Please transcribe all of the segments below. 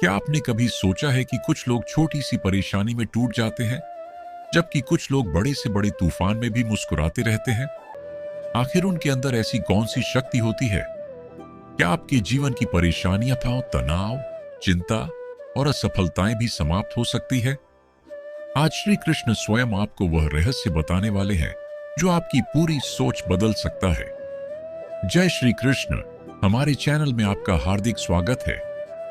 क्या आपने कभी सोचा है कि कुछ लोग छोटी सी परेशानी में टूट जाते हैं, जबकि कुछ लोग बड़े से बड़े तूफान में भी मुस्कुराते रहते हैं? आखिर उनके अंदर ऐसी कौन सी शक्ति होती है? क्या आपके जीवन की परेशानियां, तनाव, चिंता और असफलताएं भी समाप्त हो सकती है? आज श्री कृष्ण स्वयं आपको वह रहस्य बताने वाले हैं जो आपकी पूरी सोच बदल सकता है। जय श्री कृष्ण। हमारे चैनल में आपका हार्दिक स्वागत है।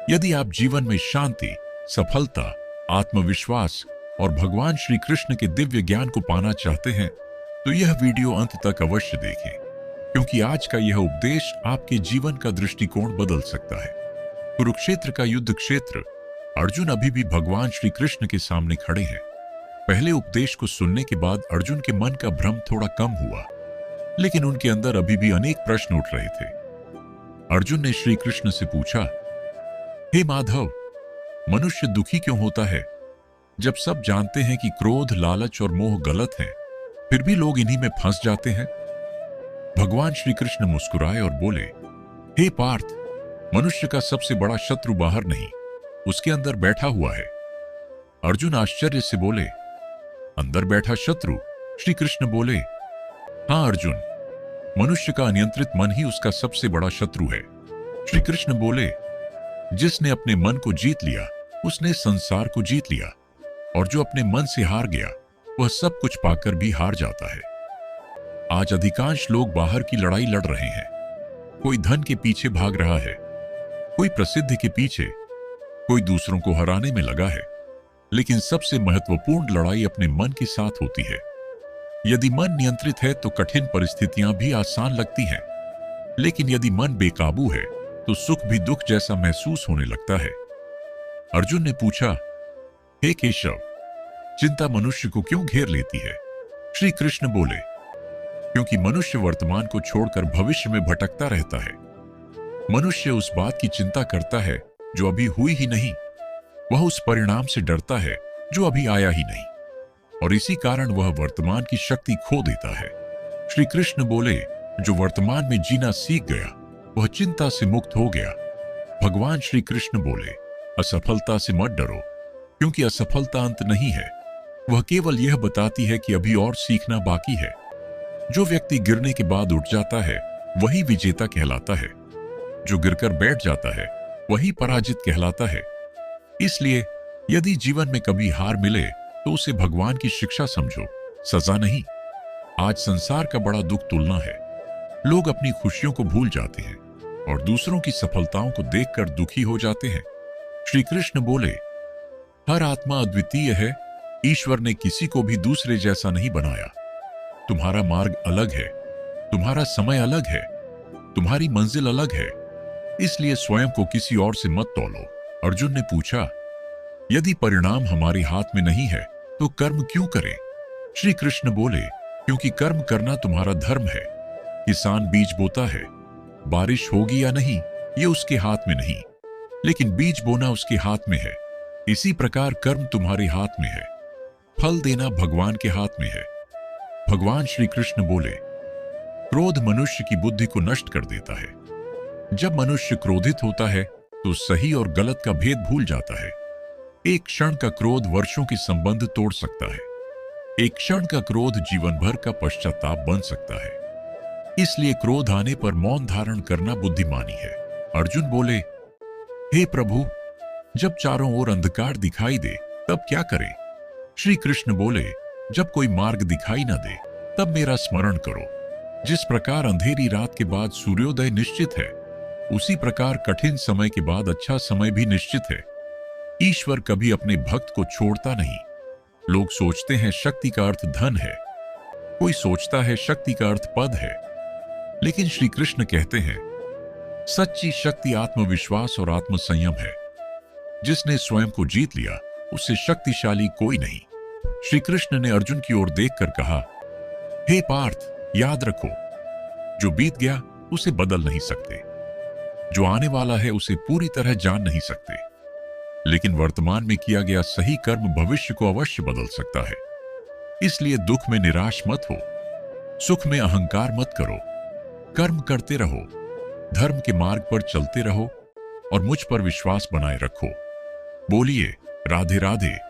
यदि आप जीवन में शांति, सफलता, आत्मविश्वास और भगवान श्री कृष्ण के दिव्य ज्ञान को पाना चाहते हैं तो यह वीडियो अंत तक अवश्य देखें, क्योंकि आज का यह उपदेश आपके जीवन का दृष्टिकोण बदल सकता है। कुरुक्षेत्र का युद्ध क्षेत्र। अर्जुन अभी भी भगवान श्री कृष्ण के सामने खड़े हैं। पहले उपदेश को सुनने के बाद अर्जुन के मन का भ्रम थोड़ा कम हुआ, लेकिन उनके अंदर अभी भी अनेक प्रश्न उठ रहे थे। अर्जुन ने श्री कृष्ण से पूछा, हे माधव, मनुष्य दुखी क्यों होता है? जब सब जानते हैं कि क्रोध, लालच और मोह गलत हैं, फिर भी लोग इन्हीं में फंस जाते हैं। भगवान श्री कृष्ण मुस्कुराए और बोले, हे पार्थ, मनुष्य का सबसे बड़ा शत्रु बाहर नहीं, उसके अंदर बैठा हुआ है। अर्जुन आश्चर्य से बोले, अंदर बैठा शत्रु? श्री कृष्ण बोले, हाँ अर्जुन, मनुष्य का अनियंत्रित मन ही उसका सबसे बड़ा शत्रु है। श्री कृष्ण बोले, जिसने अपने मन को जीत लिया उसने संसार को जीत लिया, और जो अपने मन से हार गया वह सब कुछ पाकर भी हार जाता है। आज अधिकांश लोग बाहर की लड़ाई लड़ रहे हैं। कोई धन के पीछे भाग रहा है, कोई प्रसिद्धि के पीछे, कोई दूसरों को हराने में लगा है, लेकिन सबसे महत्वपूर्ण लड़ाई अपने मन के साथ होती है। यदि मन नियंत्रित है तो कठिन परिस्थितियां भी आसान लगती हैं, लेकिन यदि मन बेकाबू है तो सुख भी दुख जैसा महसूस होने लगता है। अर्जुन ने पूछा, हे केशव, चिंता मनुष्य को क्यों घेर लेती है? श्री कृष्ण बोले, क्योंकि मनुष्य वर्तमान को छोड़कर भविष्य में भटकता रहता है। मनुष्य उस बात की चिंता करता है जो अभी हुई ही नहीं, वह उस परिणाम से डरता है जो अभी आया ही नहीं, और इसी कारण वह वर्तमान की शक्ति खो देता है। श्री कृष्ण बोले, जो वर्तमान में जीना सीख गया वह चिंता से मुक्त हो गया। भगवान श्री कृष्ण बोले, असफलता से मत डरो, क्योंकि असफलता अंत नहीं है, वह केवल यह बताती है कि अभी और सीखना बाकी है। जो व्यक्ति गिरने के बाद उठ जाता है वही विजेता कहलाता है, जो गिरकर बैठ जाता है वही पराजित कहलाता है। इसलिए यदि जीवन में कभी हार मिले तो उसे भगवान की शिक्षा समझो, सजा नहीं। आज संसार का बड़ा दुख तुलना है। लोग अपनी खुशियों को भूल जाते हैं और दूसरों की सफलताओं को देखकर दुखी हो जाते हैं। श्री कृष्ण बोले, हर आत्मा अद्वितीय है, ईश्वर ने किसी को भी दूसरे जैसा नहीं बनाया। तुम्हारा मार्ग अलग है, तुम्हारा समय अलग है, तुम्हारी मंजिल अलग है, इसलिए स्वयं को किसी और से मत तौलो। अर्जुन ने पूछा, यदि परिणाम हमारे हाथ में नहीं है तो कर्म क्यों करें? श्री कृष्ण बोले, क्योंकि कर्म करना तुम्हारा धर्म है। किसान बीज बोता है, बारिश होगी या नहीं ये उसके हाथ में नहीं, लेकिन बीज बोना उसके हाथ में है। इसी प्रकार कर्म तुम्हारे हाथ में है, फल देना भगवान के हाथ में है। भगवान श्री कृष्ण बोले, क्रोध मनुष्य की बुद्धि को नष्ट कर देता है। जब मनुष्य क्रोधित होता है तो सही और गलत का भेद भूल जाता है। एक क्षण का क्रोध वर्षों के संबंध तोड़ सकता है। एक क्षण का क्रोध जीवन भर का पश्चाताप बन सकता है। इसलिए क्रोध आने पर मौन धारण करना बुद्धिमानी है। अर्जुन बोले, हे प्रभु, जब चारों ओर अंधकार दिखाई दे तब क्या करें? श्री कृष्ण बोले, जब कोई मार्ग दिखाई न दे तब मेरा स्मरण करो। जिस प्रकार अंधेरी रात के बाद सूर्योदय निश्चित है, उसी प्रकार कठिन समय के बाद अच्छा समय भी निश्चित है। ईश्वर कभी अपने भक्त को छोड़ता नहीं। लोग सोचते हैं शक्ति का अर्थ धन है, कोई सोचता है शक्ति का अर्थ पद है, लेकिन श्री कृष्ण कहते हैं, सच्ची शक्ति आत्मविश्वास और आत्मसंयम है। जिसने स्वयं को जीत लिया उससे शक्तिशाली कोई नहीं। श्री कृष्ण ने अर्जुन की ओर देखकर कहा, हे पार्थ, याद रखो, जो बीत गया उसे बदल नहीं सकते, जो आने वाला है उसे पूरी तरह जान नहीं सकते, लेकिन वर्तमान में किया गया सही कर्म भविष्य को अवश्य बदल सकता है। इसलिए दुख में निराश मत हो, सुख में अहंकार मत करो, कर्म करते रहो, धर्म के मार्ग पर चलते रहो और मुझ पर विश्वास बनाए रखो। बोलिए राधे राधे।